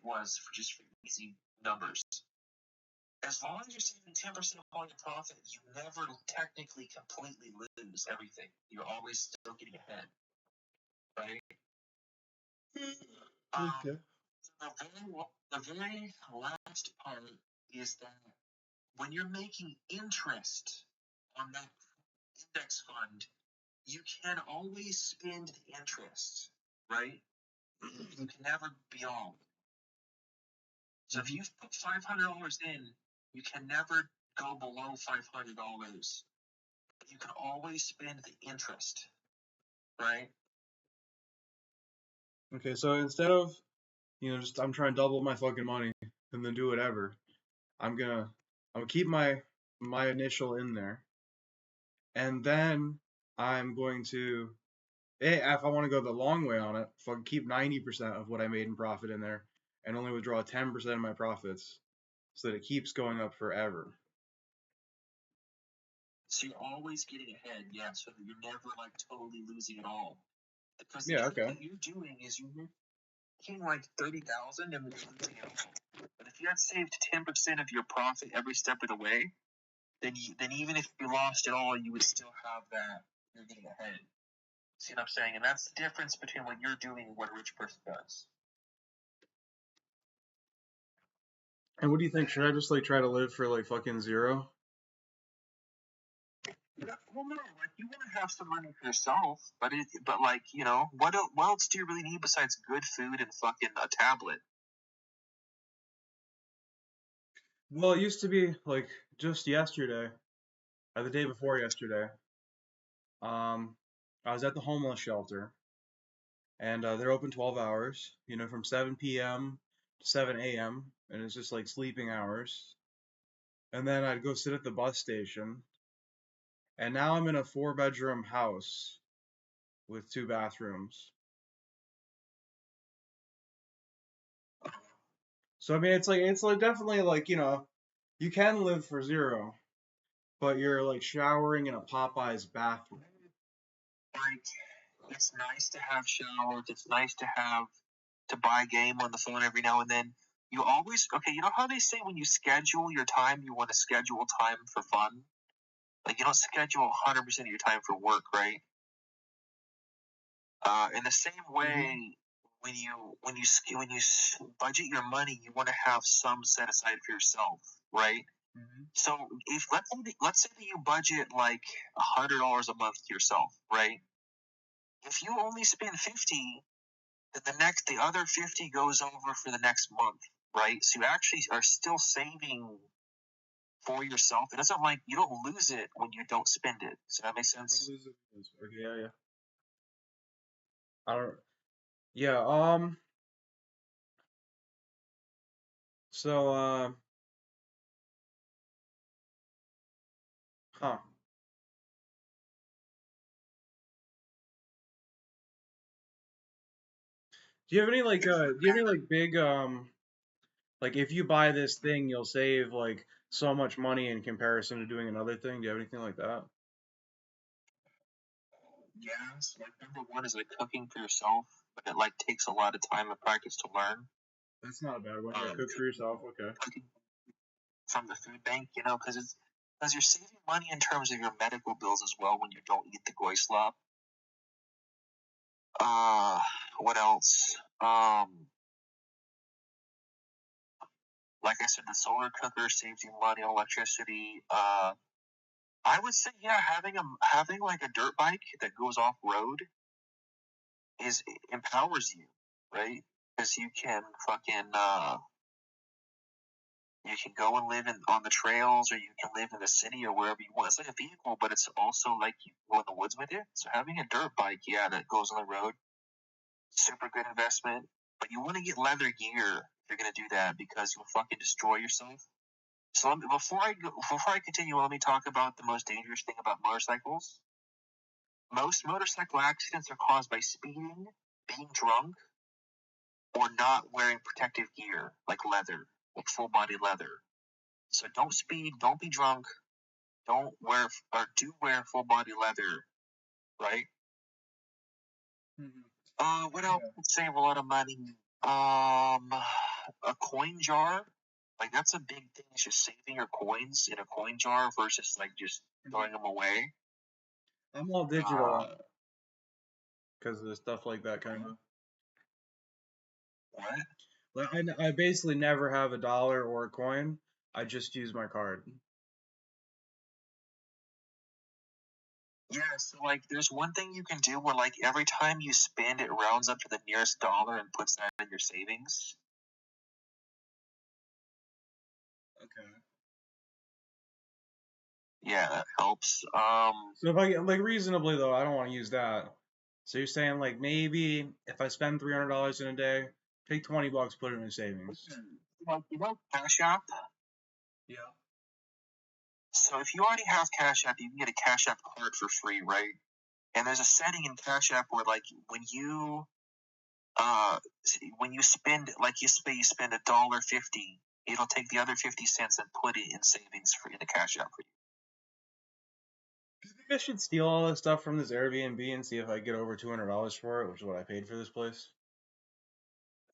was for easy numbers. As long as you're saving 10% of all your profit, you never technically completely lose everything. You're always still getting ahead, right? Okay. The very last part is that when you're making interest on that index fund, you can always spend the interest, right? You can never be all. So if you've put $500 in, you can never go below $500. You can always spend the interest, right? Okay, so instead of, just I'm trying to double my fucking money and then do whatever, I'm gonna keep my initial in there, and then I'm going to, if I want to go the long way on it, fucking keep 90% of what I made in profit in there, and only withdraw 10% of my profits, so that it keeps going up forever. So you're always getting ahead, yeah, so that you're never like totally losing it all. Because the Yeah, trick okay. that you're doing is you're making like 30,000 and losing it all. But if you had saved 10% of your profit every step of the way, then even if you lost it all, you would still have that. You're getting ahead. See what I'm saying? And that's the difference between what you're doing and what a rich person does. And what do you think? Should I just like try to live for like fucking zero? Well, no, like you want to have some money for yourself, but like what else do you really need besides good food and fucking a tablet? Well, it used to be like just yesterday, or the day before yesterday. I was at the homeless shelter, and they're open 12 hours, from 7 p.m. to 7 a.m., and it's just like sleeping hours. And then I'd go sit at the bus station, and now I'm in a 4-bedroom house with 2 bathrooms. So I mean, it's like definitely like, you can live for zero, but you're like showering in a Popeyes bathroom. Like, it's nice to have showers. It's nice to buy game on the phone every now and then. You always, okay, you know how they say when you schedule your time, you want to schedule time for fun? Like, you don't schedule 100% of your time for work, right? In the same way, when you budget your money, you want to have some set aside for yourself, right? So if let's say that you budget like $100 a month to yourself, right? If you only spend 50, then the other 50 goes over for the next month, right? So you actually are still saving for yourself. It doesn't like you don't lose it when you don't spend it. Does that make sense? Don't lose it. Okay, yeah. I don't. Yeah. So. Huh. Do you have any big like if you buy this thing you'll save like so much money in comparison to doing another thing? Do you have anything like that? Yes. Like number one is like cooking for yourself, but it like takes a lot of time and practice to learn. That's not a bad one. Yeah, cook for yourself. Okay. Cooking from the food bank, because you're saving money in terms of your medical bills as well when you don't eat the goy slop. What else? Like I said, the solar cooker saves you money on electricity. I would say, yeah, having like a dirt bike that goes off road empowers you, right? Because you can you can go and live on the trails, or you can live in the city or wherever you want. It's like a vehicle, but it's also like you go in the woods with it. So having a dirt bike, yeah, that goes on the road, super good investment. But you want to get leather gear if you're gonna do that, because you'll fucking destroy yourself. So before I continue, let me talk about the most dangerous thing about motorcycles. Most motorcycle accidents are caused by speeding, being drunk, or not wearing protective gear like leather, like full body leather. So don't speed, don't be drunk, don't wear or do wear full body leather, right? What else would save a lot of money? a coin jar, like that's a big thing. Is just saving your coins in a coin jar versus like just throwing them away. I'm all digital because of stuff like that kind of. What? Like I basically never have a dollar or a coin. I just use my card. Yeah, so like there's one thing you can do where like every time you spend it rounds up to the nearest dollar and puts that in your savings. Okay. Yeah, that helps. So if I get like reasonably though, I don't want to use that. So you're saying like maybe if I spend $300 in a day, take $20, put it in savings. Like Cash App. Yeah. So if you already have Cash App, you can get a Cash App card for free, right? And there's a setting in Cash App where like when you spend like you spend $1.50, it'll take the other 50 cents and put it in savings for in the Cash App for you. Do you think I should steal all this stuff from this Airbnb and see if I get over $200 for it, which is what I paid for this place?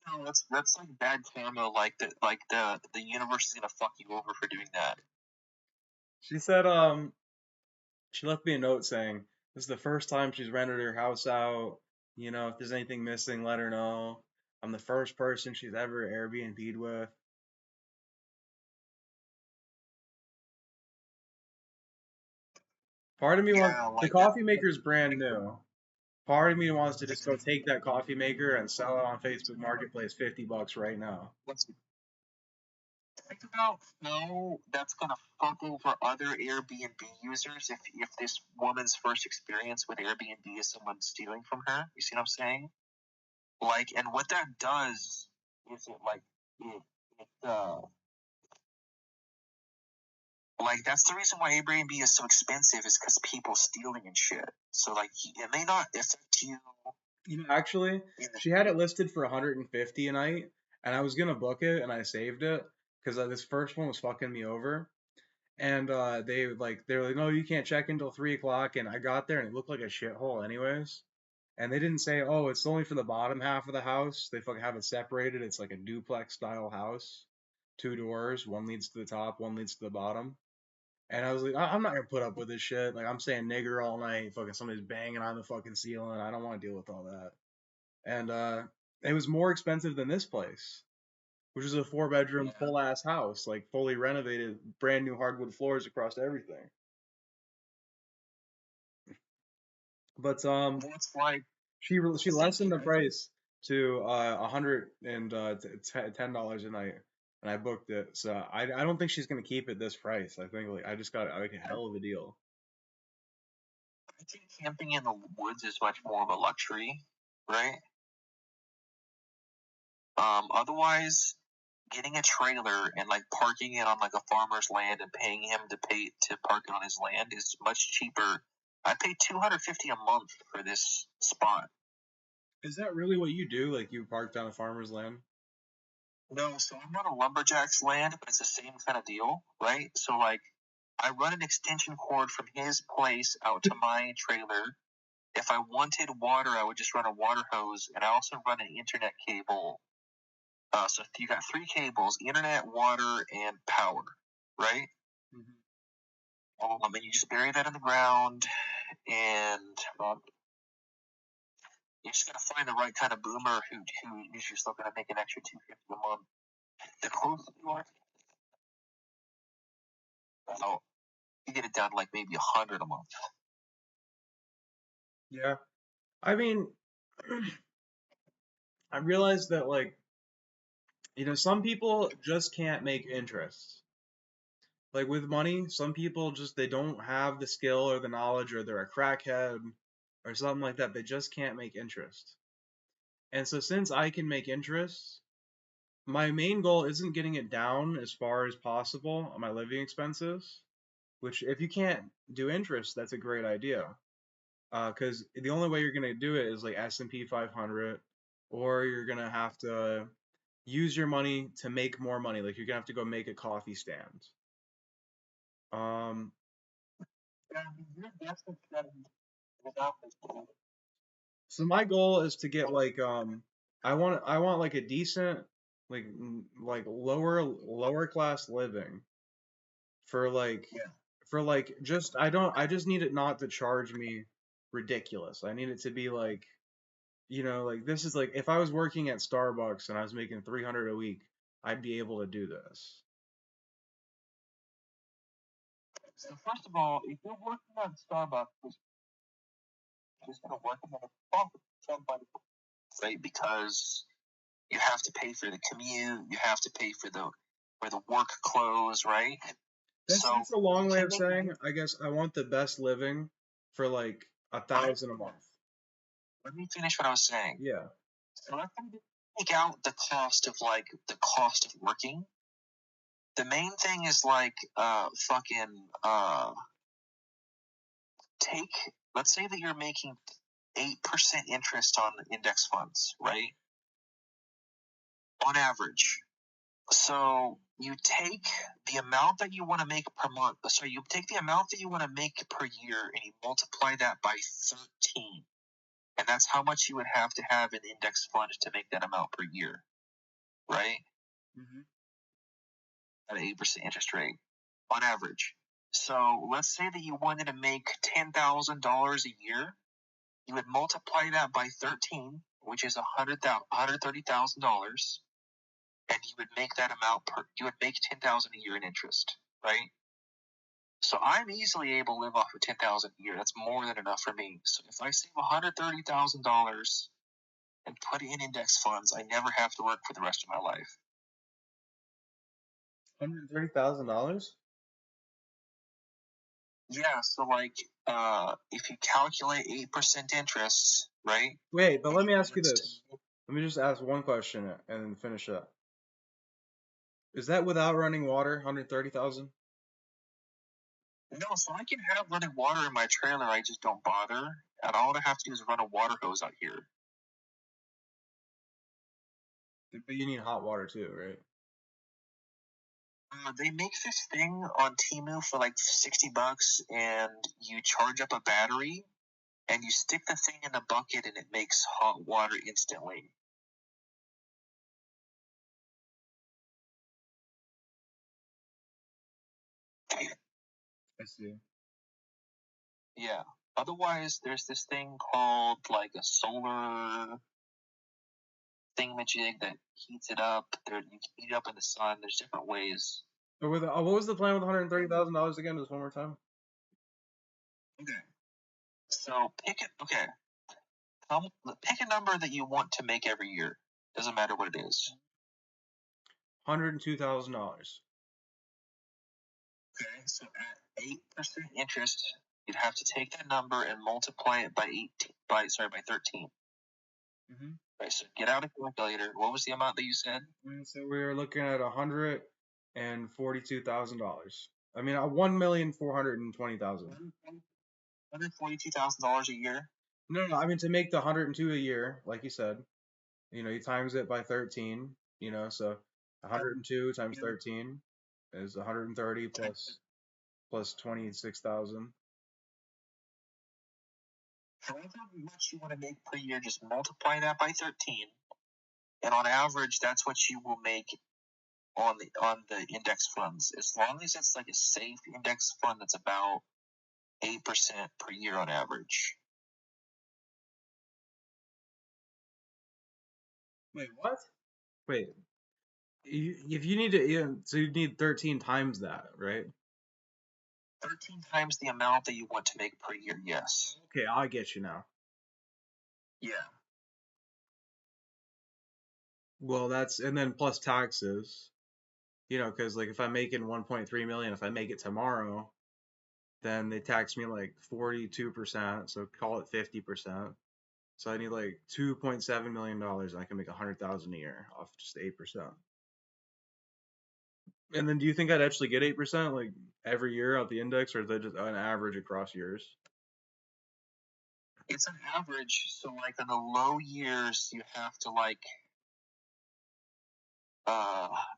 No, that's like bad karma. Like the universe is gonna fuck you over for doing that. She said she left me a note saying this is the first time she's rented her house out. You know, if there's anything missing, let her know. I'm the first person she's ever Airbnb'd with. Part of me wants Yeah, the like that. coffee maker's brand new. Part of me wants to just go take that coffee maker and sell it on Facebook Marketplace $50 right now. Let's think about how that's gonna fuck over other Airbnb users if this woman's first experience with Airbnb is someone stealing from her. You see what I'm saying? Like, and what that does is it like that's the reason why Airbnb is so expensive is because people stealing and shit. So like it may not affect you. You know, actually, she had it listed for 150 a night, and I was gonna book it, and I saved it because this first one was fucking me over. And they're like, no, you can't check until 3 o'clock. And I got there, and it looked like a shithole, anyways. And they didn't say, oh, it's only for the bottom half of the house. They fucking have it separated. It's like a duplex style house, two doors. One leads to the top, one leads to the bottom. And I was like, I'm not gonna put up with this shit. Like I'm saying nigger all night. Fucking somebody's banging on the fucking ceiling. I don't want to deal with all that. And it was more expensive than this place, which is a 4 bedroom full ass house, like fully renovated, brand new hardwood floors across everything. But It's like she lessened the price to $110 a night, and I booked it. So I don't think she's gonna keep it this price. I think like I just got like a hell of a deal. I think camping in the woods is much more of a luxury, right? Otherwise, getting a trailer and like parking it on like a farmer's land and paying him to pay to park it on his land is much cheaper. I pay $250 a month for this spot. Is that really what you do? Like you parked on a farmer's land? No, so I'm on a lumberjack's land, but it's the same kind of deal, right? So like, I run an extension cord from his place out to my trailer. If I wanted water, I would just run a water hose, and I also run an internet cable. So you got 3 cables: internet, water, and power, right? And you just bury that in the ground, and you just gotta find the right kind of boomer who is just still gonna make an extra $250 a month. The closer you are, so you get it down to like maybe $100 a month. Yeah. I mean, I realized that like, you know, some people just can't make interest. Like with money, some people just they don't have the skill or the knowledge or they're a crackhead or something like that. They just can't make interest. And so since I can make interest, my main goal isn't getting it down as far as possible on my living expenses, which if you can't do interest, that's a great idea. Because the only way you're gonna do it is like S&P 500, or you're gonna have to use your money to make more money. Like you're gonna have to go make a coffee stand. Um, so my goal is to get like I want like a decent like lower class living for Yeah. just I just need it not to charge me ridiculous. I need it to be like, like this is like if I was working at Starbucks and I was making 300 a week, I'd be able to do this. So first of all, if you're working at Starbucks, just gonna work in somebody, right? Because you have to pay for the commute, you have to pay for the where the work clothes, right? That's a You long way can of make saying, I guess I want the best living for like 1,000 a month. Let me finish what I was saying. Yeah. So let's take out the cost of working. The main thing is like take let's say that you're making 8% interest on index funds, right? On average. So you take the amount that you want to make per month. So you take the amount that you want to make per year and you multiply that by 13. And that's how much you would have to have in index fund to make that amount per year, right? Mm-hmm. At an 8% interest rate on average. So let's say that you wanted to make $10,000 a year. You would multiply that by 13, which is $130,000, and you would make that amount you would make 10,000 a year in interest, right? So I'm easily able to live off of 10,000 a year. That's more than enough for me. So if I save $130,000 and put it in index funds, I never have to work for the rest of my life. $130,000? Yeah, so if you calculate 8% interest, right? Wait, but let me ask you It's this. Let me just ask one question and then finish up. Is that without running water, 130,000? No, so I can have running water in my trailer. I just don't bother. And all I have to do is run a water hose out here. But you need hot water too, right? They make this thing on Temu for like $60, and you charge up a battery, and you stick the thing in the bucket, and it makes hot water instantly. I see. Yeah. Otherwise, there's this thing called like a solar thingamajig that heats it up. You can heat it up in the sun. There's different ways. But what was the plan with $130,000 again? Just one more time. Okay. So pick it. Okay. Pick a number that you want to make every year. Doesn't matter what it is. $102,000. Okay. So at 8% interest, you'd have to take that number and multiply it by 13. Mm-hmm. Right. So get out a calculator. What was the amount that you said? So we were looking at $142,000. I mean, 1,420,000. $142,000 a year. No, I mean to make the 102 a year, like you said, you times it by 13, so 102 times 13 is 130 plus 26,000. However much you want to make per year, just multiply that by 13, and on average, that's what you will make on the index funds. As long as it's like a safe index fund that's about 8% per year on average. Wait, what? Wait, if you need so you need 13 times that, right? 13 times the amount that you want to make per year, yes. Okay, I get you now. Yeah. Well, and then plus taxes, because like if I'm making 1.3 million, if I make it tomorrow, then they tax me like 42%, so call it 50%. So I need like $2.7 million, and I can make 100,000 a year off just 8%. And then do you think I'd actually get 8% like every year out the index, or is that just an average across years? It's an average, so like in the low years, you have to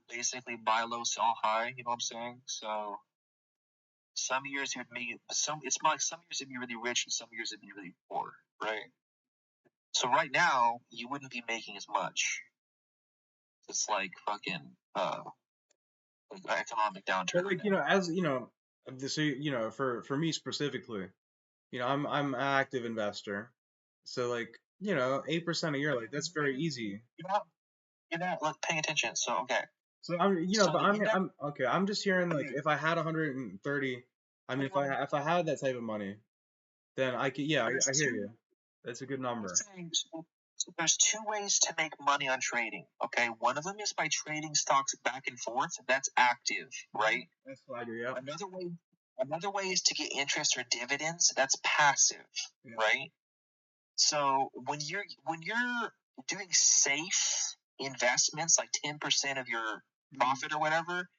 basically buy low, sell high. You know what I'm saying? So some years you'd make it's like some years it'd be really rich and some years it'd be really poor, right? So right now you wouldn't be making as much. It's like fucking like economic downturn But right like, now. as so for me specifically, I'm an active investor. So like, 8% a year, like that's very easy. You're not like paying attention. So okay. So I'm, So but the index. I'm okay. I'm just hearing like Okay. if I had 130, I mean, if I had that type of money, then I could, yeah, There's I hear two. you. That's a good I'm number. saying so there's two ways to make money on trading. Okay, one of them is by trading stocks back and forth. That's active, right? That's Flagger, yeah. Another way is to get interest or dividends. That's passive, Yeah. right? So when you're doing safe investments, like 10% of your profit or whatever,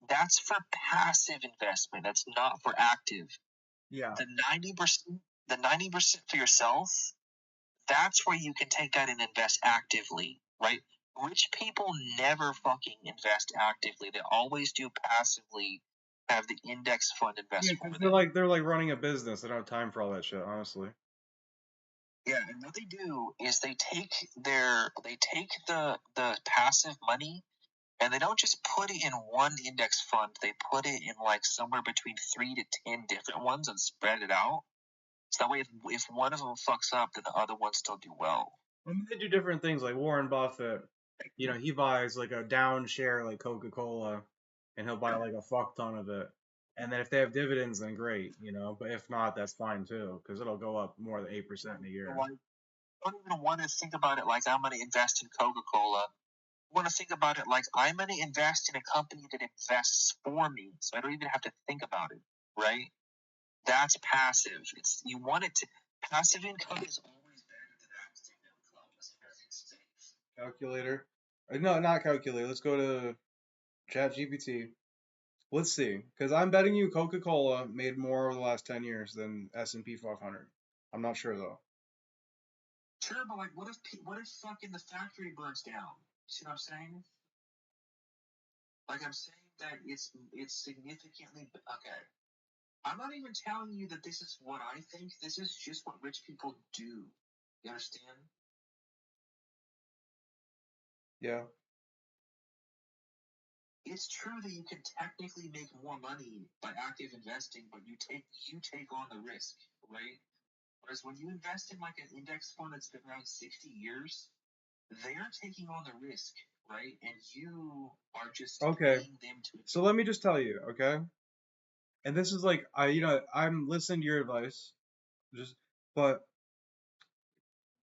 that's for passive investment. That's not for active. Yeah. The 90% for yourself, that's where you can take that and invest actively, right? Rich people never fucking invest actively. They always do passively have the index fund invest Yeah, for because them. they're like running a business. They don't have time for all that shit, honestly. Yeah, and what they do is they take the passive money and they don't just put it in one index fund. They put it in like somewhere between 3 to 10 different ones and spread it out. So that way, if one of them fucks up, then the other ones still do well. I mean, they do different things. Like Warren Buffett, he buys like a down share like Coca-Cola, and he'll buy like a fuck ton of it. And then if they have dividends, then great, But if not, that's fine too, because it'll go up more than 8% in a year. Like, I don't even want to think about it like I'm going to invest in Coca-Cola. I want to think about it like I'm going to invest in a company that invests for me, so I don't even have to think about it, right? That's passive. You want it to passive income is always better than active income because it's safe. Calculator. No, not calculator. Let's go to ChatGPT. Let's see, because I'm betting you Coca-Cola made more over the last 10 years than S&P 500. I'm not sure though. Sure, but like, what if fucking the factory burns down? See what I'm saying? Like, I'm saying that it's significantly okay. I'm not even telling you that this is what I think. This is just what rich people do. You understand? Yeah. It's true that you can technically make more money by active investing, but you take on the risk, right? Whereas when you invest in like an index fund that's been around 60 years, they're taking on the risk, right? And you are just Okay. paying them to. So let me just tell you, okay? And this is like I'm listening to your advice, but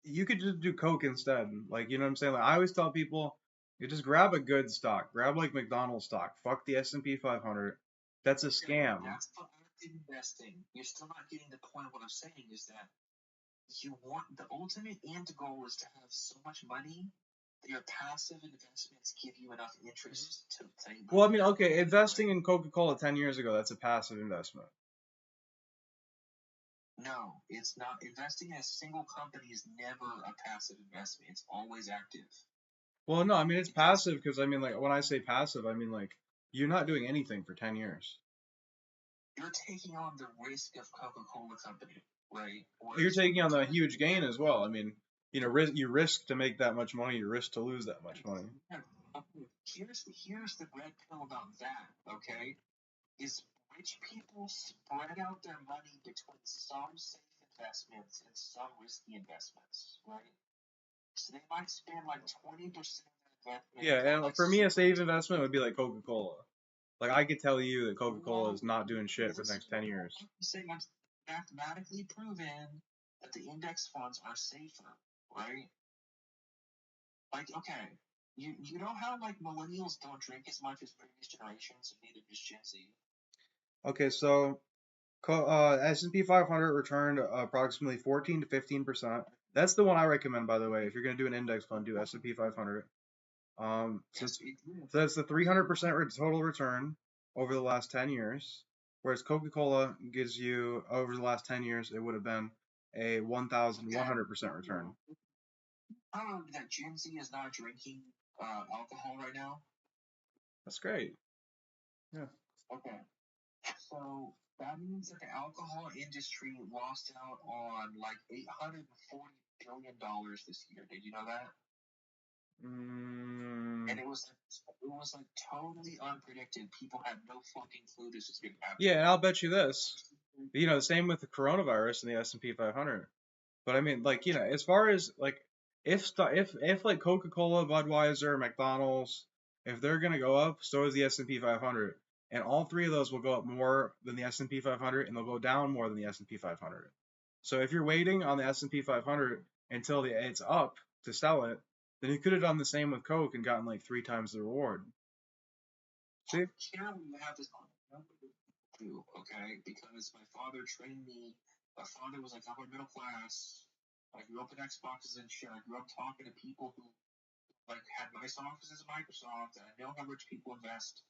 you could just do Coke instead. Like, you know what I'm saying? Like I always tell people, you just grab a good stock. Grab like McDonald's stock. Fuck the S&P 500. That's a scam. That's for active investing. You're still not getting the point. What I'm saying is that you want the ultimate end goal is to have so much money that your passive investments give you enough interest to say. Well, I mean, okay, investing in Coca-Cola 10 years ago, that's a passive investment. No, it's not. Investing in a single company is never a passive investment. It's always active. Well, no, I mean, it's passive because I mean, like, when I say passive, I mean, like, you're not doing anything for 10 years. You're taking on the risk of Coca-Cola Company, right? You're taking on the huge gain as well. I mean, you risk to make that much money, you risk to lose that much money. Here's the red pill about that, okay? Is rich people spread out their money between some safe investments and some risky investments, right? So they might spend like 20% of their investment. Yeah, and for me, a safe investment would be like Coca-Cola. Like, I could tell you that Coca-Cola is not doing shit for the next 10 years. I'm saying I'm mathematically proven that the index funds are safer, right? Like, okay, you know how like millennials don't drink as much as previous generations, and neither does Gen Z. Okay, so S&P 500 returned approximately 14 to 15%. That's the one I recommend, by the way. If you're gonna do an index fund, do S&P 500. So that's the 300% total return over the last 10 years, whereas Coca-Cola gives you over the last 10 years it would have been a 1,100% return. That Gen Z is not drinking alcohol right now. That's great. Yeah. Okay. So that means that the alcohol industry lost out on like $840 billion this year. Did you know that? And it was like totally unpredicted. People had no fucking clue this was gonna happen. Yeah, and I'll bet you this. The same with the coronavirus and the S&P 500. But I mean, like, as far as like, if like Coca-Cola, Budweiser, McDonald's, if they're gonna go up, so is the S&P 500, and all three of those will go up more than the S&P 500, and they'll go down more than the S&P 500. So if you're waiting on the S&P 500 until it's up to sell it, then you could have done the same with Coke and gotten like 3 times the reward. See? I care when you have this too, okay? Because my father trained me. My father was like upper middle class. I grew up with Xboxes and shit. I grew up talking to people who like had nice offices at Microsoft, and I know how rich people invest.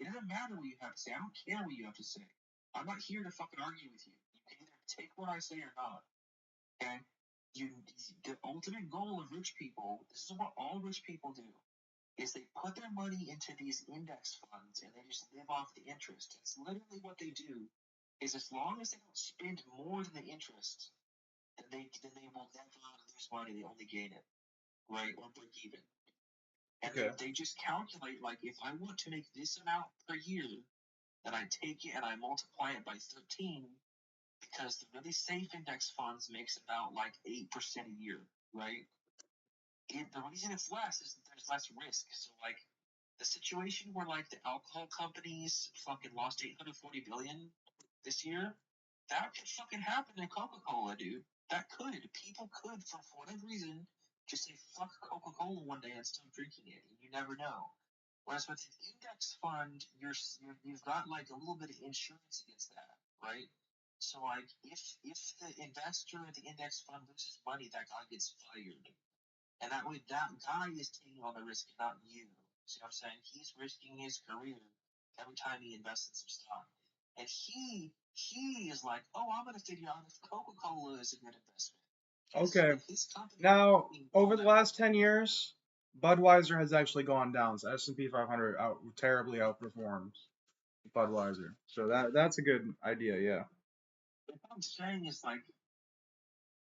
It doesn't matter what you have to say. I don't care what you have to say. I'm not here to fucking argue with you. You can either take what I say or not. Okay? The ultimate goal of rich people, this is what all rich people do, is they put their money into these index funds and they just live off the interest. It's literally what they do. Is as long as they don't spend more than the interest, then they will never lose money. They only gain it, right, or break even. And Okay. they just calculate like if I want to make this amount per year, then I take it and I multiply it by 13 because the really safe index funds makes about like 8% a year, right? The reason it's less is that there's less risk. So like the situation where like the alcohol companies fucking lost 840 billion this year, that could fucking happen to Coca-Cola, dude. That could. People could, for whatever reason, just say fuck Coca-Cola one day and stop drinking it. And you never know. Whereas with an index fund, you've got like a little bit of insurance against that, right? So like if the investor at the index fund loses money, that guy gets fired. And that way, that guy is taking on the risk, not you. See what I'm saying? He's risking his career every time he invests in some stock. And he is like, oh, I'm going to figure out if Coca-Cola is a good investment. Okay. His company Now, over the last 10 years, Budweiser has actually gone down. So S&P 500 terribly outperforms Budweiser. So that's a good idea, yeah. What I'm saying is like,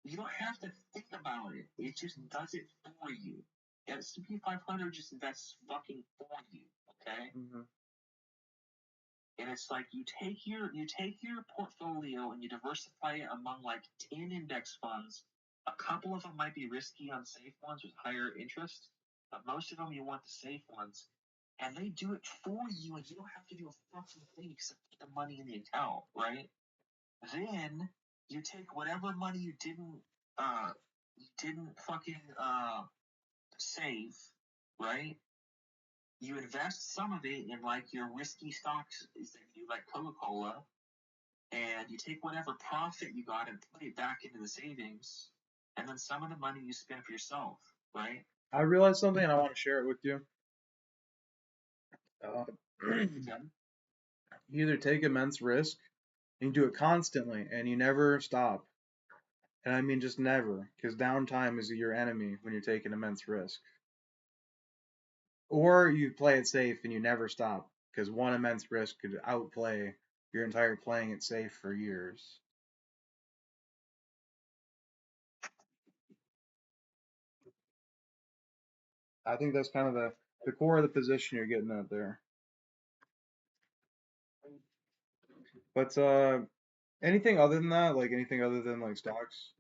you don't have to think about it. It just does it for you. S&P 500 just invests fucking for you, okay? Mm-hmm. And it's like you take your portfolio and you diversify it among like 10 index funds. A couple of them might be risky on safe ones with higher interest, but most of them you want the safe ones. And they do it for you, and you don't have to do a fucking thing except put the money in the account, right? Then you take whatever money you didn't fucking save, right? You invest some of it in like your risky stocks is that you like Coca-Cola, and you take whatever profit you got and put it back into the savings, and then some of the money you spend for yourself, right? I realized something and I want to share it with you. You either take immense risk and you do it constantly and you never stop. And I mean just never, because downtime is your enemy when you're taking immense risk. Or you play it safe and you never stop, because one immense risk could outplay your entire playing it safe for years. I think that's kind of the core of the position you're getting at there. But anything other than that, like anything other than like stocks?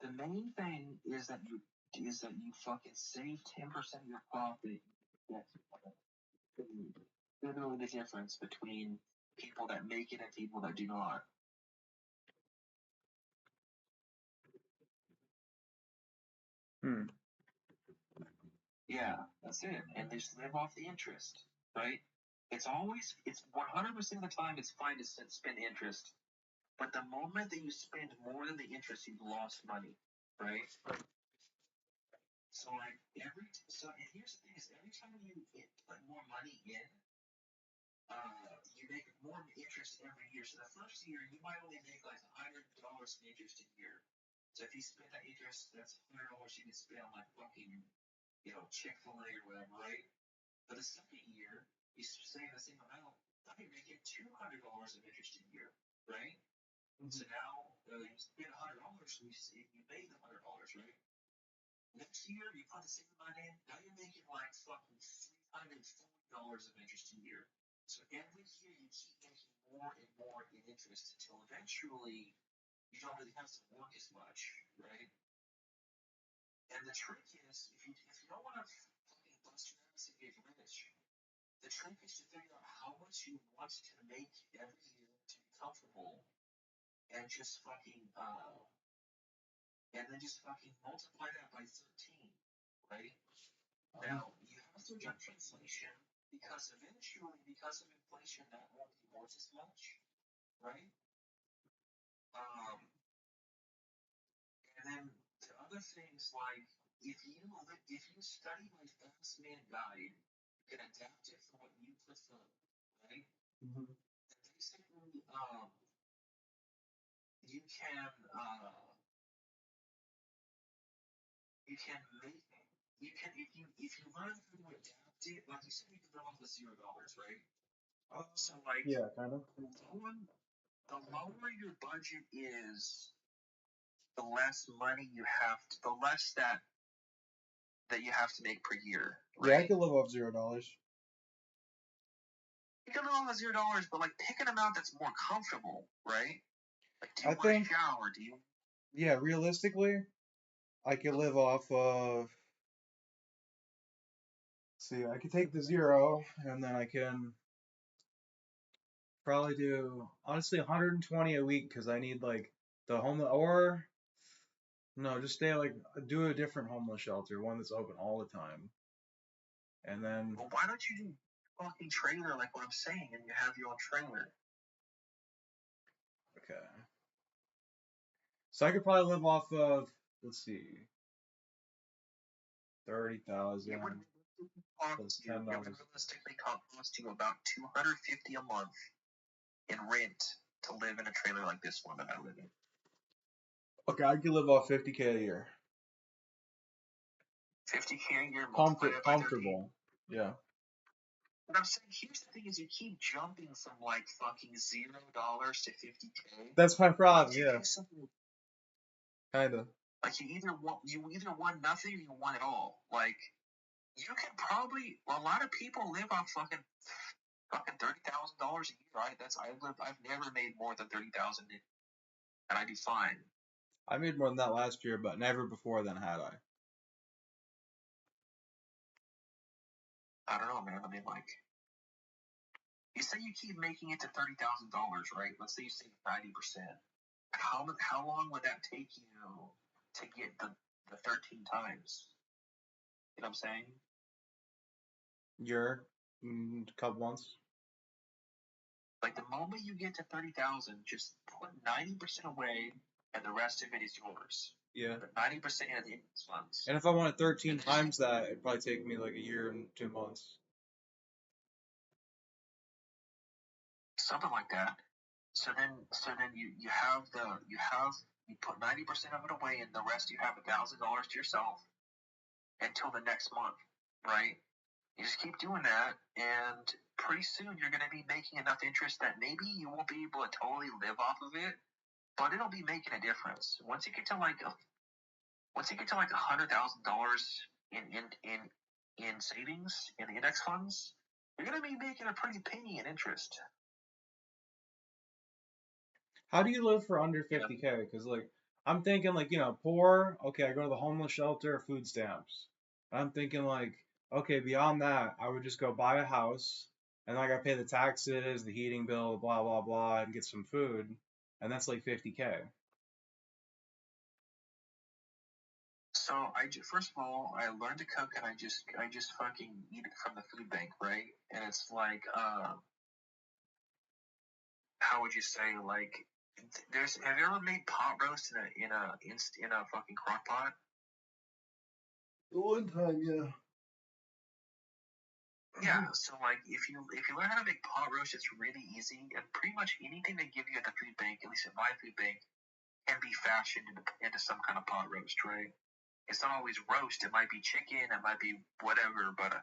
The main thing is that you fucking save 10% of your profit. That's literally the difference between people that make it and people that do not. Yeah, that's it. And they just live off the interest, right? It's 100% of the time it's fine to spend interest. But the moment that you spend more than the interest, you've lost money, right? So like and here's the thing is every time you put more money in, you make more interest every year. So the first year you might only make like $100 in interest a year. So if you spend that interest, that's $100 you can spend on like fucking, Chick-fil-A or whatever, right? For the second year, you save the same amount. Now you're making $200 of interest a year, right? Mm-hmm. So now you spend $100, you made the $100, right? Next year, you put the same amount in, now you're making like fucking $340 of interest a year. So every year you keep making more and more in interest until eventually you don't really have to work as much, right? And the trick is, if you don't want to fucking bust your ass and get rich, the trick is to figure out how much you want to make every year to be comfortable, and just fucking and then just fucking multiply that by 13, right? Now you have to adjust for inflation because eventually, because of inflation, that won't be worth as much, right? Um, and then the other things like if you study my Fast Man Guide, you can adapt it for what you prefer, right? Mhm. And basically, you can you can make you can if you learn how to adapt it, like you said, you can live off with $0, right? So like Yeah, kind of. the lower your budget is, the less money you have to, the less that you have to make per year, Yeah, I right? could live off $0. You can live off of $0, but like pick an amount that's more comfortable, right? Like, do you I want to think, shower? Do you? yeah, realistically, I could live off of. See, I could take the 0 and then I can probably do honestly 120 a week because I need like the home or no, just stay like do a different homeless shelter, one that's open all the time, and then Well, why don't you do fucking trailer like what I'm saying, and you have your own trailer? okay. So I could probably live off of let's see, It would 30,000 plus it would $10. realistically cost you about $250 a month in rent to live in a trailer like this one that I live in. Okay, I could live off 50K a year. 50K a year multiplied by 13. Comfortable. Yeah. But I'm saying, here's the thing: is you keep jumping from like fucking $0 to 50K. That's my problem. Once you Yeah. do something, Kinda. like you either want nothing or you want it all. Like you can probably, a lot of people live on fucking $30,000 a year. Right? I've never made more than 30,000, and I'd be fine. I made more than that last year, but never before then had I. I don't know, man. I mean, like, you say you keep making it to $30,000, right? Let's say you save 90%. How long would that take you to get the 13 times? You know what I'm saying? Year, couple months. Like the moment you get to 30,000, just put 90% away, and the rest of it is yours. Yeah. But 90% of the index funds. And if I wanted 13 times that, it'd probably take me like a year and 2 months. Something like that. So then you put 90% of it away, and the rest you have $1,000 to yourself until the next month, right? You just keep doing that, and pretty soon you're going to be making enough interest that maybe you won't be able to totally live off of it, but it'll be making a difference. Once you get to like $100,000 in savings in the index funds, you're going to be making a pretty penny in interest. How do you live for under 50K? Because like I'm thinking like poor. Okay, I go to the homeless shelter, food stamps. I'm thinking like okay, beyond that, I would just go buy a house and like I pay the taxes, the heating bill, blah blah blah, and get some food, and that's like 50K. So first of all, I learned to cook, and I just fucking eat it from the food bank, right? And it's like how would you say, like, have you ever made pot roast in a fucking crock pot? One time, yeah. Yeah, so like if you learn how to make pot roast, it's really easy, and pretty much anything they give you at the food bank, at least at my food bank, can be fashioned into some kind of pot roast, right? It's not always roast. It might be chicken. It might be whatever. But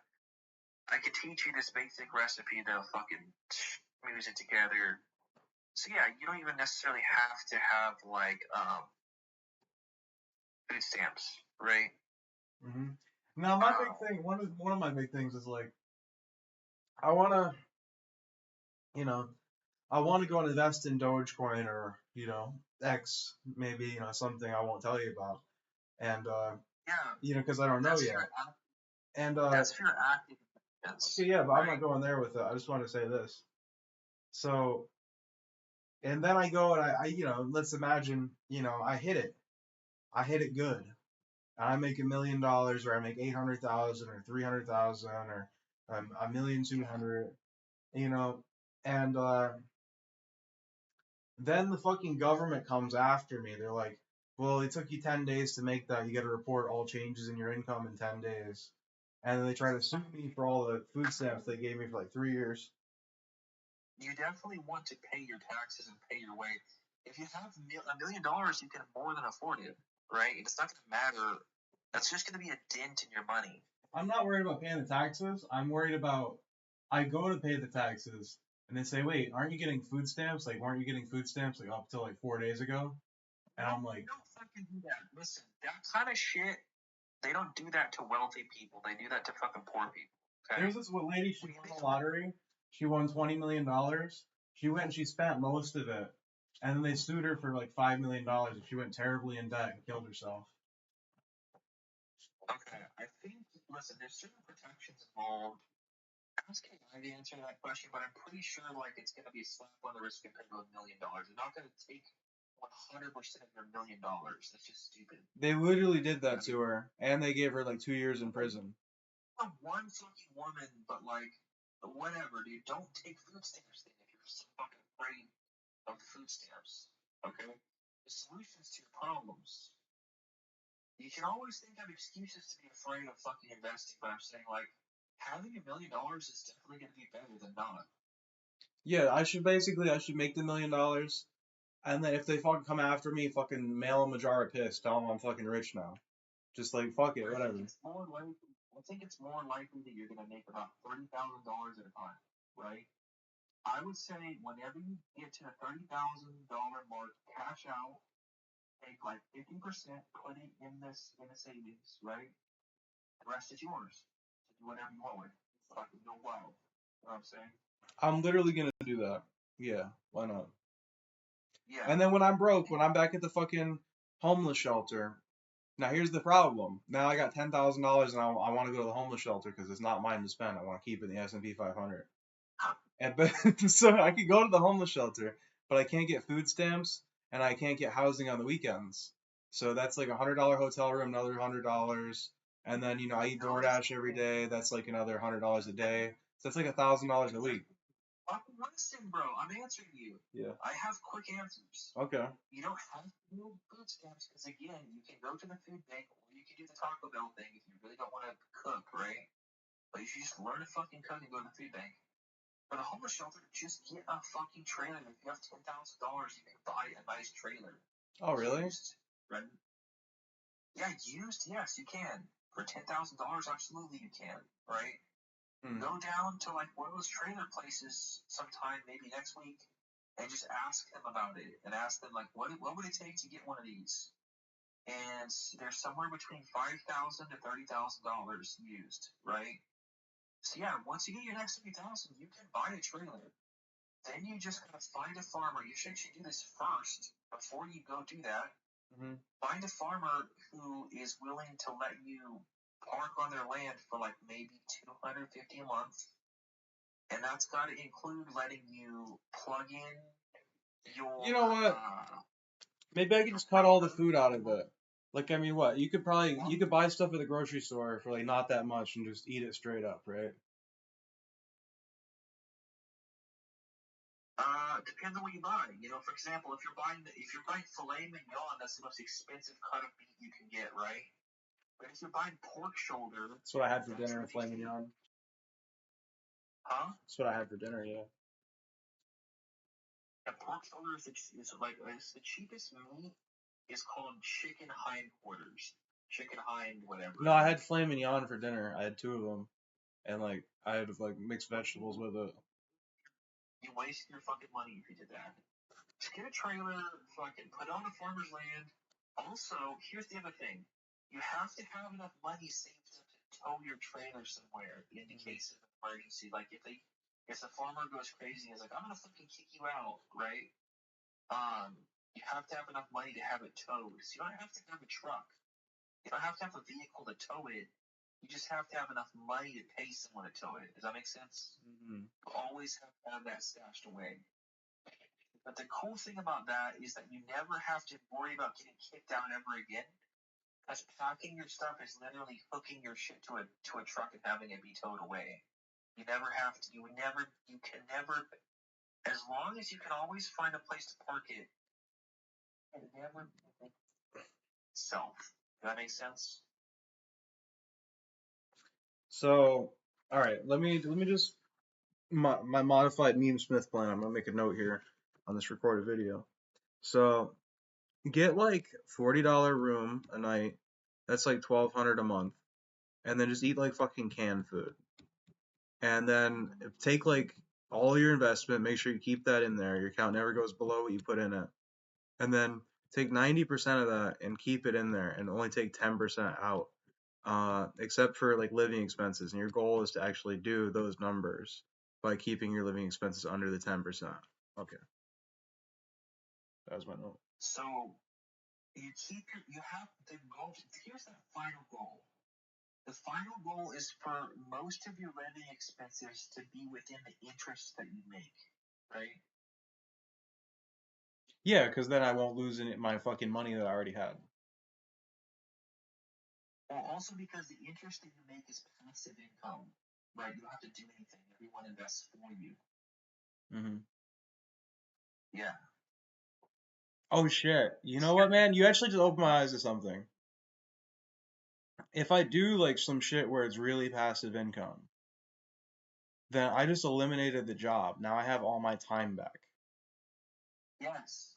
I could teach you this basic recipe to fucking muse it together. So yeah, you don't even necessarily have to have like food stamps, right? Hmm. Now, my big thing, one of my big things is like, I wanna, you know, I want to go and invest in Dogecoin or X, maybe something I won't tell you about, and Yeah, because I don't know that's yet. your And that's for your active investments, okay, yeah, but I'm not right? going there with it. I just want to say this. So, and then I go and let's imagine, I hit it good, and I make $1 million, or I make 800,000, or 300,000, or 1,200,000, and then the fucking government comes after me. They're like, well, it took you 10 days to make that. You got to report all changes in your income in 10 days. And then they try to sue me for all the food stamps they gave me for like 3 years. You definitely want to pay your taxes and pay your way. If you have $1 million, you can more than afford it, right? It's not going to matter. That's just going to be a dent in your money. I'm not worried about paying the taxes. I'm worried about I go to pay the taxes and they say, wait, aren't you getting food stamps? Like, weren't you getting food stamps like up till like 4 days ago? And I'm like, don't fucking do that. Listen, that kind of shit, they don't do that to wealthy people. They do that to fucking poor people. Okay? There's this lady, she won the lottery. She won $20 million. She went and she spent most of it. And then they sued her for like $5 million, and she went terribly in debt and killed herself. Okay, I think, listen, there's certain protections involved. Ask AI to answer that question, but I'm pretty sure like it's going to be a slap on the wrist compared to $1 million. They're not going to take 100% of your $1 million. That's just stupid. They literally did that to her, and they gave her like 2 years in prison. Not one fucking woman, but like, whatever, dude. Don't take food stamps then if you're so fucking afraid of food stamps. Okay? The solutions to your problems. You can always think of excuses to be afraid of fucking investing, but I'm saying like having $1 million is definitely going to be better than not. Yeah, I should make the $1 million, and then if they fucking come after me, fucking mail them a jar of piss, tell them I'm fucking rich now. Just like fuck it, whatever. I think it's more likely that you're going to make about $30,000 at a time, right? I would say whenever you get to the $30,000 mark, cash out, take like 50%, put it in the savings, right? The rest is yours. So do whatever you want with it. Fucking go wild. You know what I'm saying? I'm literally gonna do that. Yeah, why not? Yeah. And then when I'm broke, when I'm back at the fucking homeless shelter, now here's the problem. Now I got $10,000 and I want to go to the homeless shelter because it's not mine to spend. I want to keep it in the S&P 500. And but so I could go to the homeless shelter, but I can't get food stamps and I can't get housing on the weekends. So that's like $100 hotel room, another $100, and then I eat DoorDash every day. That's like another $100 a day. So that's like $1,000 a week. Listen, bro, I'm answering you. Yeah. I have quick answers. Okay. You don't have to do food stamps because, again, you can go to the food bank or you can do the Taco Bell thing if you really don't want to cook, right? But you should just learn to fucking cook and go to the food bank. For the homeless shelter, just get a fucking trailer. If you have $10,000, you can buy a nice trailer. Oh, really? Used, right? Yeah, used. Yes, you can. For $10,000, absolutely you can. Right? Go down to like one of those trailer places sometime, maybe next week, and just ask them about it. And ask them like, what would it take to get one of these? And they're somewhere between $5,000 to $30,000 used, right? So yeah, once you get your next 30,000, you can buy a trailer. Then you just gotta find a farmer. You should actually do this first before you go do that. Mm-hmm. Find a farmer who is willing to let you park on their land for like maybe $250 a month, and that's got to include letting you plug in your. You know what? Maybe I could just cut all the food out of it. Like, I mean, what? You could buy stuff at the grocery store for like not that much and just eat it straight up, right? Depends on what you buy. For example, if you're buying filet mignon, that's the most expensive cut of meat you can get, right? But if you're buying pork shoulder, that's what I had for dinner, filet mignon. Huh? That's what I had for dinner, yeah. Yeah, pork shoulder is the cheapest meat is called chicken hindquarters. Chicken hind whatever. No, I had filet mignon for dinner. I had 2 of them, and like I had like mixed vegetables with it. You waste your fucking money if you did that. Just get a trailer, fucking put it on a farmer's land. Also, here's the other thing. you have to have enough money saved up to tow your trailer somewhere in the case of emergency. Like if the farmer goes crazy and is like, I'm gonna fucking kick you out, right? You have to have enough money to have it towed. So you don't have to have a truck. You don't have to have a vehicle to tow it. You just have to have enough money to pay someone to tow it. Does that make sense? Mm-hmm. You always have to have that stashed away. But the cool thing about that is that you never have to worry about getting kicked out ever again. Because packing your stuff is literally hooking your shit to a truck and having it be towed away. You never have to. You can never. As long as you can always find a place to park it, it never itself. Does that make sense? So, all right, let me just my modified meme Smith plan. I'm gonna make a note here on this recorded video. So get like $40 room a night. That's like $1,200 a month, and then just eat like fucking canned food. And then take like all your investment. Make sure you keep that in there. Your account never goes below what you put in it. And then take 90% of that and keep it in there, and only take 10% out. Except for like living expenses, and your goal is to actually do those numbers by keeping your living expenses under the 10%. Okay, that was my note. So you have the goal. Here's that final goal. The final goal is for most of your living expenses to be within the interest that you make, right? Yeah, because then I won't lose my fucking money that I already had. Well, also because the interest that you make is passive income, right? You don't have to do anything. Everyone invests for you. Mm-hmm. Yeah. Oh shit! You know what, man? You actually just opened my eyes to something. If I do like some shit where it's really passive income, then I just eliminated the job. Now I have all my time back. Yes.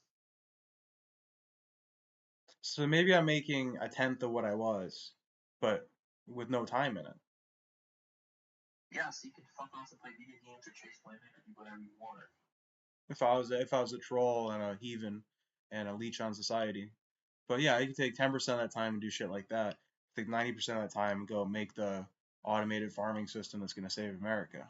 So maybe I'm making a tenth of what I was, but with no time in it. Yeah, so you can fuck off and play video games or chase women or do whatever you want. If I was a troll and a heathen and a leech on society. But yeah, I can take 10% of that time and do shit like that. Take 90% of that time and go make the automated farming system that's gonna save America.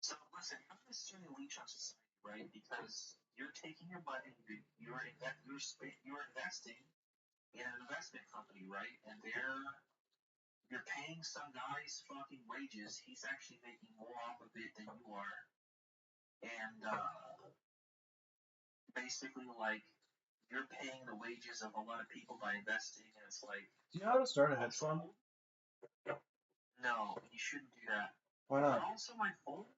So listen, you're not necessarily leech on society, right? Because you're taking your money, you're investing in an investment company, right? And you're paying some guy's fucking wages. He's actually making more off of it than you are, and basically like you're paying the wages of a lot of people by investing, and it's like. Do you know how to start a hedge fund? No, you shouldn't do that. Why But not? also, like older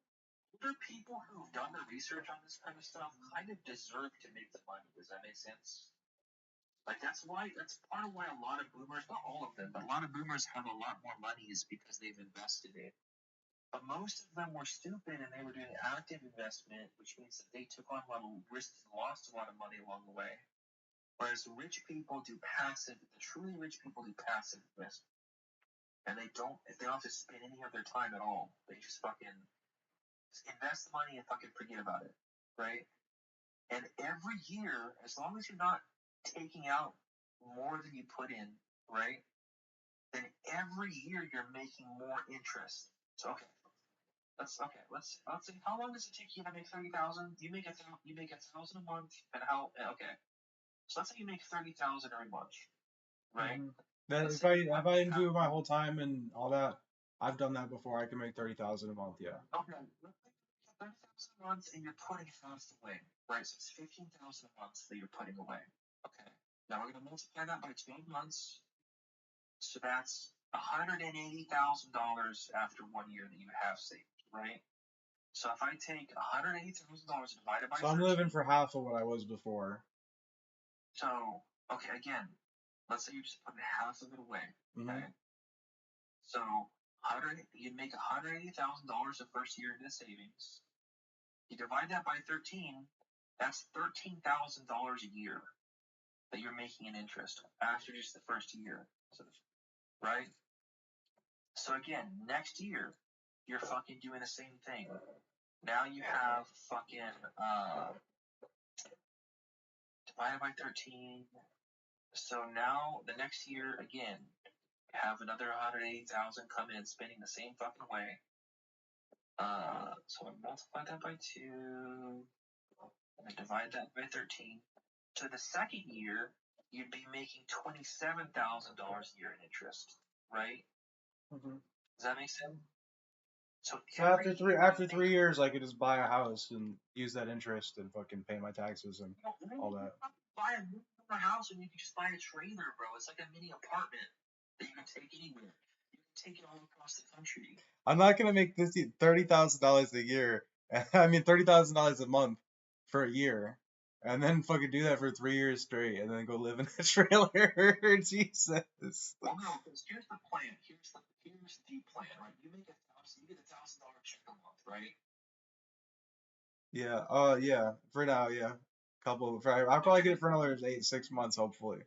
people who've done the research on this kind of stuff kind of deserve to make the money. Does that make sense? Like that's part of why a lot of boomers, not all of them, but a lot of boomers have a lot more money is because they've invested it. But most of them were stupid and they were doing active investment, which means that they took on a lot of risks and lost a lot of money along the way. Whereas rich people do passive, the truly rich people do passive investment. And they don't have to spend any of their time at all. They just fucking invest the money and fucking forget about it, right? And every year, as long as you're not taking out more than you put in, right? Then every year you're making more interest. So let's say how long does it take you to make 30,000? You make 1,000 a month, and so let's say you make 30,000 every month, right? Mm-hmm. Then if I didn't do it my whole time and all that, I've done that before. I can make 30,000 a month. Yeah. Okay, let's say 30,000 a month, and you're putting half away, right? So it's 15,000 a month that you're putting away. Okay, now we're gonna multiply that by 12 months, so that's $180,000 after 1 year that you have saved, right? So if I take $180,000 divided by So I'm 13, living for half of what I was before. so okay, again, let's say you're just putting half of it away. Okay, so you make $180,000 the first year into savings. You divide that by 13, that's $13,000 a year that you're making in interest after just the first year, right? So again, next year you're fucking doing the same thing. Now you have fucking divided by 13. So now the next year again, have another 180,000 come in, spending the same fucking way. So I multiply that by 2, and then divide that by 13. So the second year, you'd be making $27,000 a year in interest, right? Mhm. Does that make sense? So So after 3 years, I could just buy a house and use that interest and fucking pay my taxes and all that. Buy a house and you can just buy a trailer, bro. It's like a mini apartment that you can take anywhere. You can take it all across the country. I'm not gonna make $30,000 a year. I mean $30,000 a month for a year, and then fucking do that for 3 years straight, and then go live in a trailer. Jesus. Well, no, because here's the plan. Here's the plan, right? You get $1,000 check a month, right? Yeah. Yeah. For now, yeah. I'll probably get it for another 6 months, hopefully.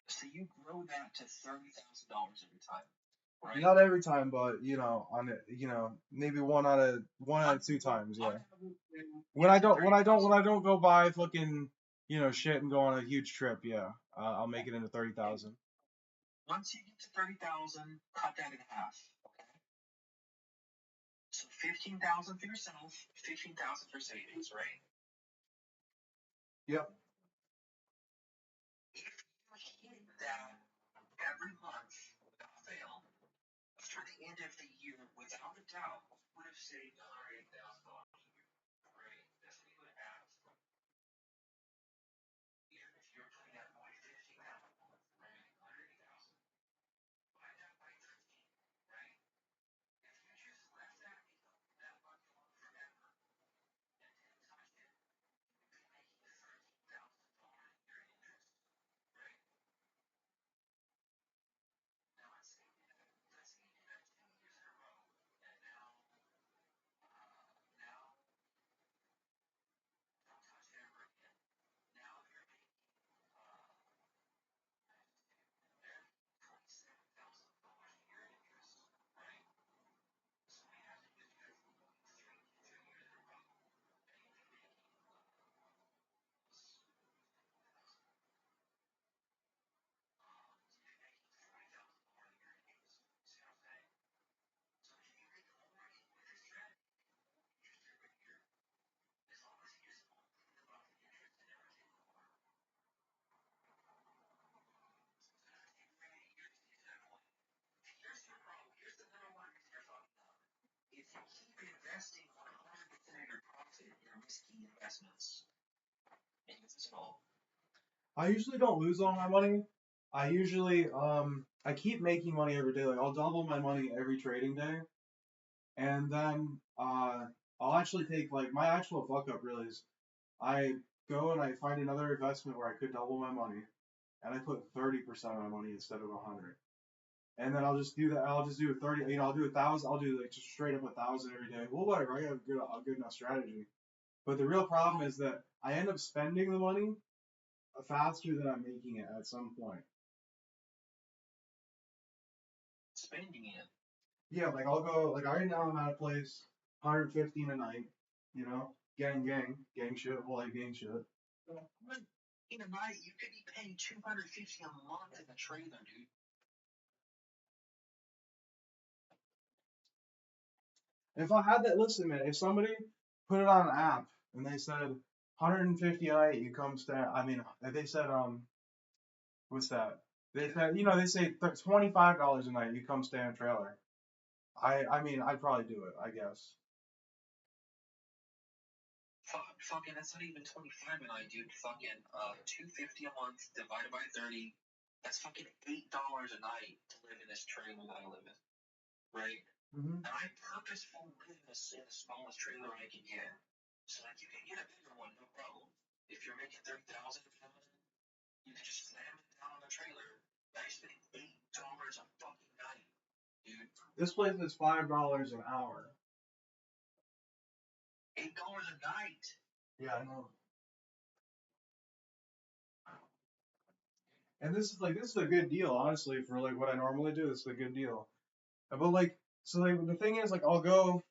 So you grow that to $30,000 every time, right? Not every time, but on it, maybe one out of 2 times, yeah. When I don't go buy fucking shit and go on a huge trip, yeah, I'll make it into 30,000. Once you get to 30,000, cut that in half. Okay. So 15,000 for yourself, 15,000 for savings, right? Yep. If you hit that every month without fail, for the end of the year, without a doubt, you would have saved $108,000 a year, right? That's what you would have. If you're putting out only 15,000 a month, right? 180,000. Divide that by 13, right? If you just left that money alone forever and didn't touch it, you'd be making $13,000 a year in interest, right? Now let's say you do that 2 years in a row, and now don't touch it ever again. Now you're making $27,000 a year in interest, right? So we have to do that for 3 years in a row, and you'll be making $40,000 a year in interest. See what I'm saying? So if you make more money with this strategy, interest every year, as long as you just think about the interest and never take more. So now take 3 years to get to that point. Here's the problem. Here's the number one reason you're fucking up. If you keep investing 100% of your profit in risky investments, and you lose it all. I usually don't lose all my money. I keep making money every day. Like I'll double my money every trading day, and then I'll actually take like my actual fuck up really is I go and I find another investment where I could double my money, and I put 30% of my money instead of 100. And then I'll just do that. I'll just do 30. I'll do 1,000. I'll do like just straight up 1,000 every day. Well, whatever. I have a good enough strategy. But the real problem is that I end up spending the money faster than I'm making it at some point. Spending it. Yeah, like I'll go like right now I'm at a place 115 a night. Gang shit. Whole like gang shit. In a night, you could be paying $250 a month in a trailer, dude. If I had that, listen, man. If somebody put it on an app and they said 150 a night, you come stay. I mean, if they said what's that? They said they say $25 a night, you come stay in a trailer. I mean, I'd probably do it. I guess. Fucking, that's not even 25 a night, dude. Fucking, $250 a month divided by 30. That's fucking $8 a night to live in this trailer that I live in, right? Mm-hmm. And I purposefully live in the smallest trailer I can get, so like you can get a bigger one, no problem. If you're making 30,000 a month, you can just slam it down on the trailer. Now you're spending $8 a fucking night, dude. This place is $5 an hour. $8 a night. Yeah, I know. And this is a good deal, honestly, for like what I normally do. This is a good deal. But like, so like the thing is, like, I'll go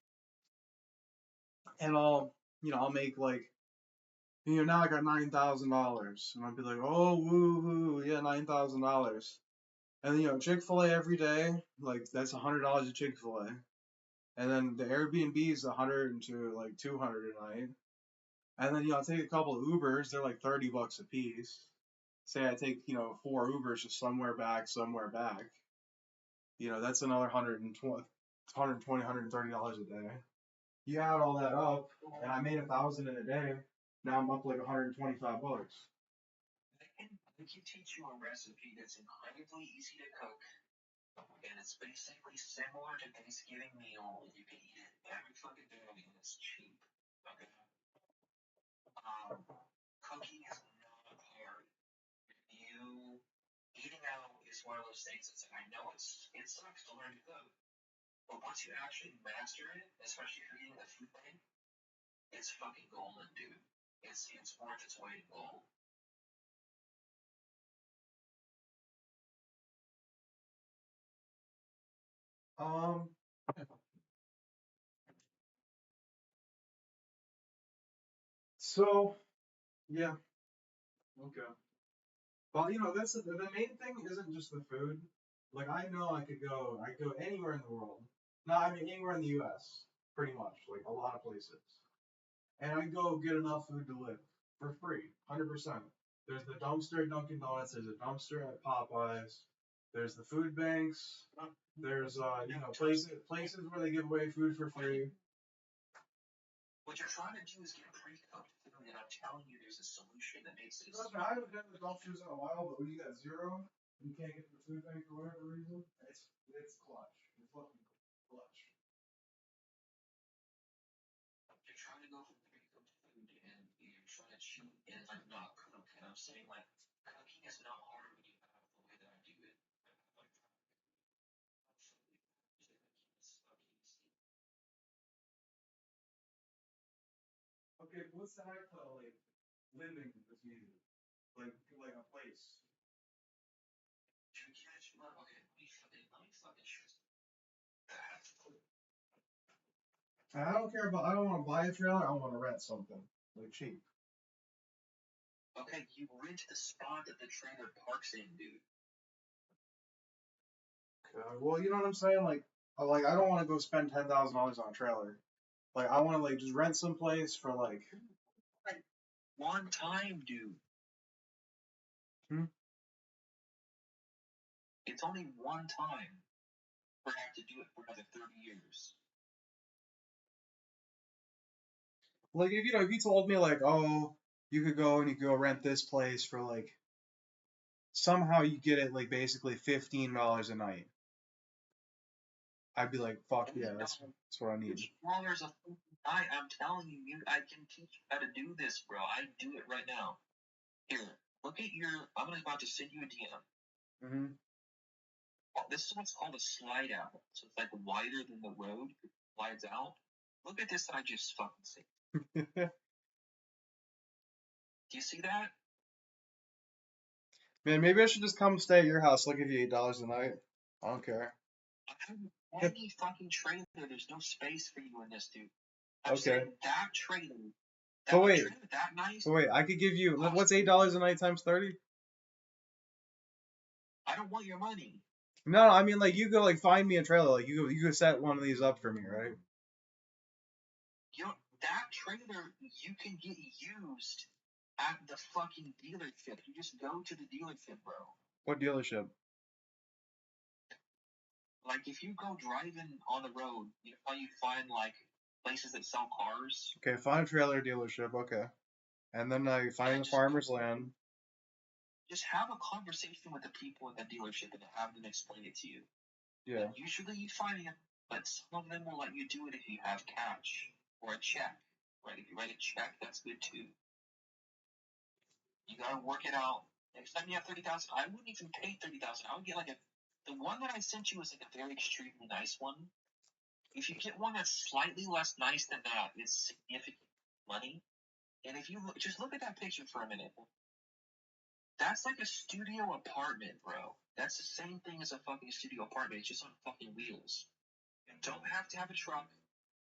and I'll make like Now I got $9,000, and I'd be like, oh, woo, woo, yeah, $9,000. And then, Chick-fil-A every day, like that's $100 a Chick-fil-A. And then the Airbnb is 100 to like 200 a night. And then, I take a couple of Ubers, they're like $30 a piece. Say I take, 4 Ubers just somewhere back, somewhere back. That's another $130 a day. You add all that up, and I made 1,000 in a day. Now I'm up like $125. I can teach you a recipe that's incredibly easy to cook, and it's basically similar to Thanksgiving meal, and you can eat it every fucking day, and it's cheap. Okay. Cooking is not hard. Eating out is one of those things that's I know it sucks to learn to cook, but once you actually master it, especially if you're eating the food thing, it's fucking golden, dude. It's worth its weight in gold. Um, so, yeah, okay. Well, that's the main thing isn't just the food. Like, I know I could go anywhere in the world. No, I mean, anywhere in the US, pretty much, like a lot of places. And I go get enough food to live for free, 100%. There's the dumpster at Dunkin' Donuts, there's a dumpster at Popeyes, there's the food banks, there's places where they give away food for free. What you're trying to do is get pre-cooked food, and I'm telling you, there's a solution that makes it. Trust me, I haven't been to the dumpsters in a while, but when you got zero, and you can't get to the food bank for whatever reason, it's clutch. It's fucking clutch. You're trying to go for pre-cooked food, and you're trying to cheat and like not cook. And I'm saying like cooking is not hard when you have the way that I do it. Okay, what's the heck like living that's needed? Like a place. Okay, let me fucking shoot. I don't care about. I don't want to buy a trailer. I want to rent something like cheap. Okay, you rent the spot that the trailer parks in, dude. Well, you know what I'm saying? Like I don't want to go spend $10,000 on a trailer. Like I want to like just rent some place for like one time, dude. It's only one time. We're gonna have to do it for another 30 years. Like if you told me like, oh, you could go and you could go rent this place for like somehow you get it like basically $15 a night. I'd be like, fuck yeah, that's what I need. $15 a night. I'm telling you, I can teach you how to do this, bro. I do it right now. Here, look at your. I'm about to send you a DM. Mm-hmm. This is what's called a slide out. So it's like wider than the road. It slides out. Look at this that I just fucking see. Do you see that? Man, maybe I should just come stay at your house. I'll give you $8 a night. I don't care. I have any fucking trailer. There's no space for you in this, dude. I'm Okay. saying that trailer. But wait. Trailer, that nice. But wait, I could give you. What's $8 a night times 30? I don't want your money. No, I mean like you go like find me a trailer. Like you could set one of these up for me, right? That trailer you can get used at the fucking dealership. You just go to the dealership, bro. What dealership? Like if you go driving on the road, you know how you find like places that sell cars. Okay, find a trailer dealership. Okay, and then you find the farmer's land. Just have a conversation with the people in the dealership and have them explain it to you. Yeah. And usually you find it, but some of them will let you do it if you have cash or a check. Right? If you write a check, that's good too. You gotta work it out. Next time you have 30,000, I wouldn't even pay 30,000. I would get like the one that I sent you was like a very extremely nice one. If you get one that's slightly less nice than that, it's significant money. And if you just look at that picture for a minute, that's like a studio apartment, bro. That's the same thing as a fucking studio apartment. It's just on fucking wheels. You don't have to have a truck.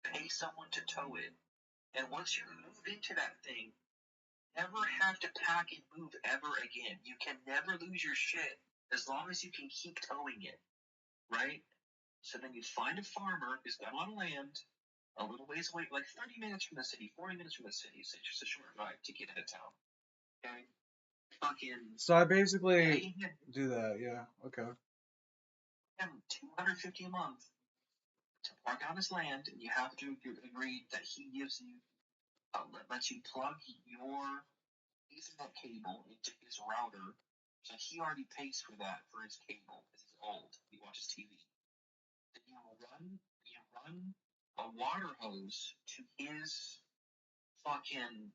Pay someone to tow it. And once you move into that thing, never have to pack and move ever again. You can never lose your shit as long as you can keep towing it, right? So then you find a farmer who's got a lot of land, a little ways away, like 30 minutes from the city, 40 minutes from the city, so it's just a short drive to get into town. Okay? Fucking So I basically pay him, do that, yeah. Okay. $250 a month to park on his land, and you have to agree that he gives you, lets you plug your Ethernet cable into his router, so he already pays for that for his cable because he's old. He watches TV. Then you run a water hose to his fucking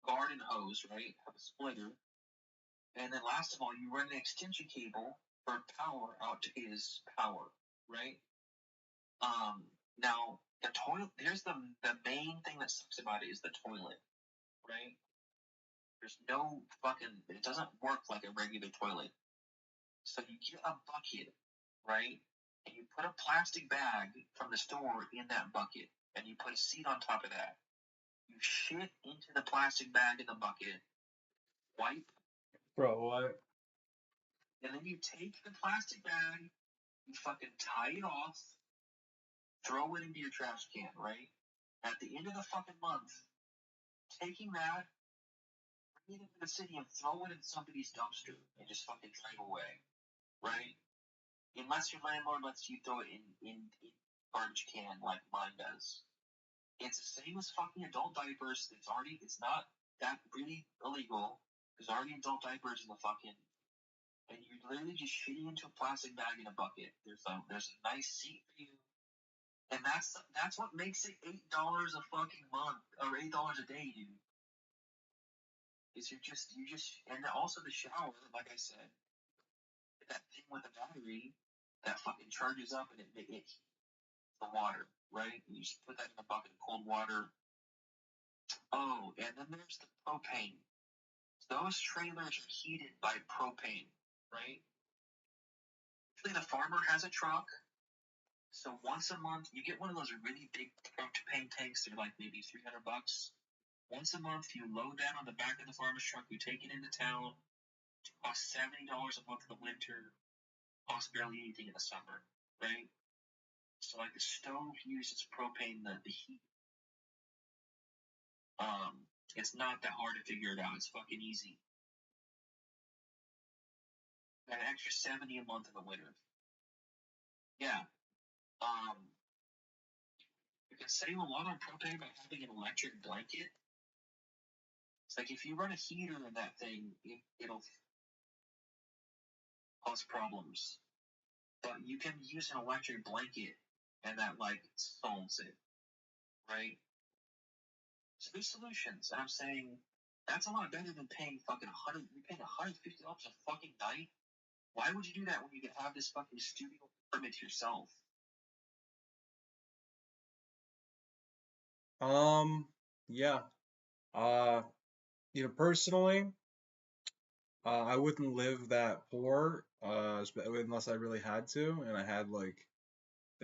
garden hose, right? Have a splitter, and then last of all, you run an extension cable for power out to his power, right? Now the toilet. There's the main thing that sucks about it is the toilet, right? There's no fucking. It doesn't work like a regular toilet. So you get a bucket, right? And you put a plastic bag from the store in that bucket, and you put a seat on top of that. You shit into the plastic bag in the bucket, wipe, Bro, what? and then you take the plastic bag, you fucking tie it off, throw it into your trash can, right? At the end of the fucking month, taking that, bring it into the city and throw it in somebody's dumpster and just fucking drive away, right? Unless your landlord lets you throw it in garbage can like mine does. It's the same as fucking adult diapers. It's not that really illegal. There's already adult diapers in the fucking, and you're literally just shitting into a plastic bag in a bucket. There's a nice seat for you, and that's what makes it $8 a fucking month or $8 a day, dude. Is you just and also the shower, like I said, that thing with the battery that fucking charges up and it the water, right? And you just put that in a bucket of cold water. Oh, and then there's the propane. Those trailers are heated by propane, right? Usually the farmer has a truck, so once a month you get one of those really big propane tanks. They're like maybe $300. Once a month you load that on the back of the farmer's truck. You take it into town. It costs $70 a month in the winter. Costs barely anything in the summer, right? So like the stove uses propane, the heat. It's not that hard to figure it out. It's fucking easy. An extra $70 a month in the winter. Yeah. You can save a lot on propane by having an electric blanket. It's like if you run a heater in that thing, it'll cause problems. But you can use an electric blanket, and that like solves it, right? So there's solutions. And I'm saying that's a lot better than paying fucking $150 a fucking night. Why would you do that when you can have this fucking studio apartment to yourself? Yeah. Personally, I wouldn't live that poor, unless I really had to, and I had like,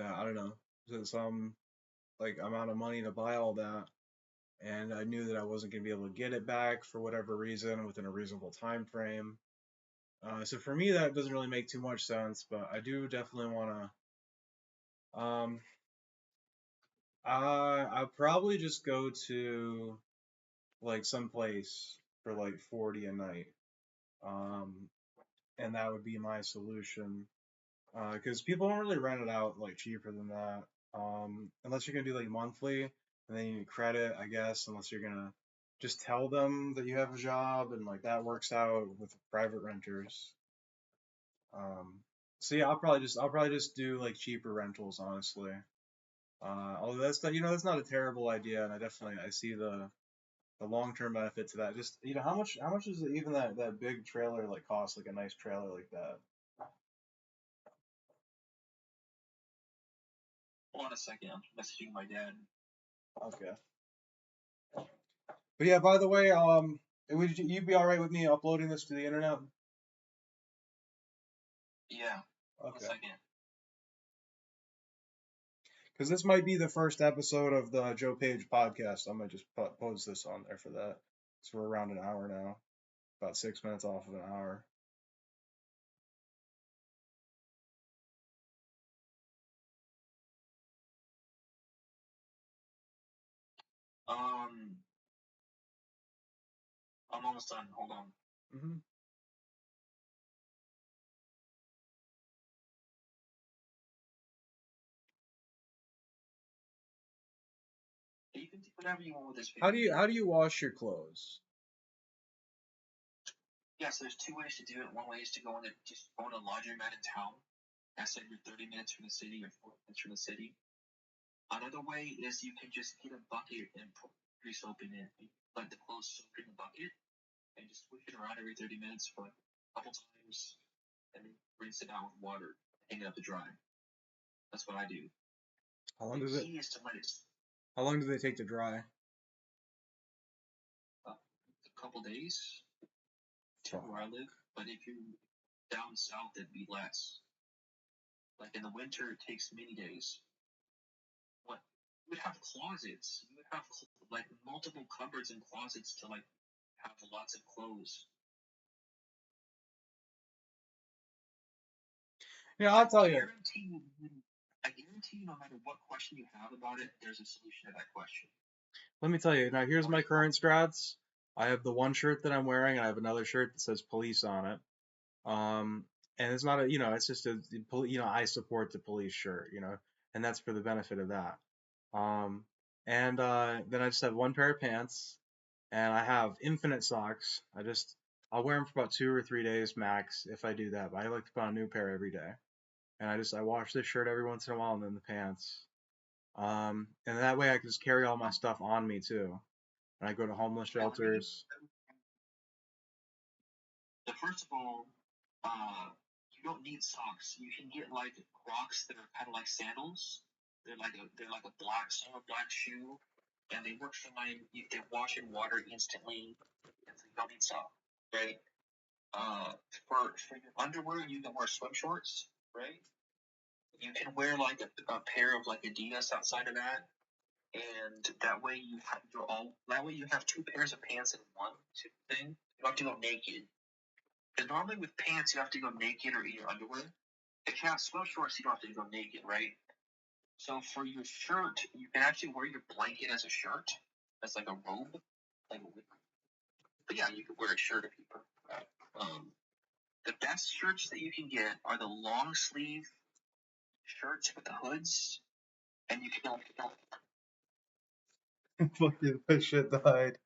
I don't know, some like amount of money to buy all that, and I knew that I wasn't gonna be able to get it back for whatever reason within a reasonable time frame. So for me, that doesn't really make too much sense, but I do definitely want to. I'll probably just go to like some place for like 40 a night. Um, and that would be my solution. Because people don't really rent it out like cheaper than that. Unless you're gonna do like monthly, and then you need credit, I guess. Unless you're gonna just tell them that you have a job, and like that works out with private renters. So yeah, I'll probably just do like cheaper rentals, honestly. Although that's not, that's not a terrible idea, and I see the long term benefit to that. Just how much is even that big trailer like cost, like a nice trailer like that? Hold on a second. I'm messaging my dad. Okay. But yeah, by the way, would you be all right with me uploading this to the internet? Yeah. Okay. 1 second. Because this might be the first episode of the Joe Page podcast. I might just post this on there for that. So we're around an hour now. About 6 minutes off of an hour. I'm almost done. Hold on. Mm-hmm. You can do whatever you want with this How video. do you wash your clothes? Yeah, so there's two ways to do it. One way is to go in just go in a laundromat in town. I said you're 30 minutes from the city or 40 minutes from the city. Another way is you can just get a bucket and put grease soap in it. You let the clothes soak in the bucket and just switch it around every 30 minutes for like a couple times and then rinse it out with water, hang it up to dry. That's what I do. How long The does it? key is to let it How long do they take to dry? a couple days to where I live. But if you're down south, it'd be less. Like in the winter, it takes many days. What you would have closets. You would have like multiple cupboards and closets to like have lots of clothes. Yeah, I'll tell you. I guarantee you, no matter what question you have about it, there's a solution to that question. Let me tell you. Now, here's my current strats. I have the one shirt that I'm wearing, and I have another shirt that says police on it. And it's not a, it's just a, I support the police shirt, and that's for the benefit of that. And then I just have one pair of pants, and I have infinite socks. I'll wear them for about 2 or 3 days max if I do that, but I like to put on a new pair every day. And I wash this shirt every once in a while and then the pants. And that way I can just carry all my stuff on me too. When I go to homeless shelters. So first of all, you don't need socks. You can get like Crocs that are kind of like sandals. They're like a black shoe, and they work fine. They wash in water instantly, and so you don't need socks, right? For your underwear, you can wear swim shorts, right? You can wear like a pair of like Adidas outside of that, and that way you have two pairs of pants in one thing. You don't have to go naked. Because normally with pants you have to go naked or in your underwear. If you have swim shorts, you don't have to go naked, right? So for your shirt, you can actually wear your blanket as a shirt. That's like a robe, like a but yeah, you can wear a shirt if you prefer that. The best shirts that you can get are the long sleeve shirts with the hoods, and you can Fucking my shit died.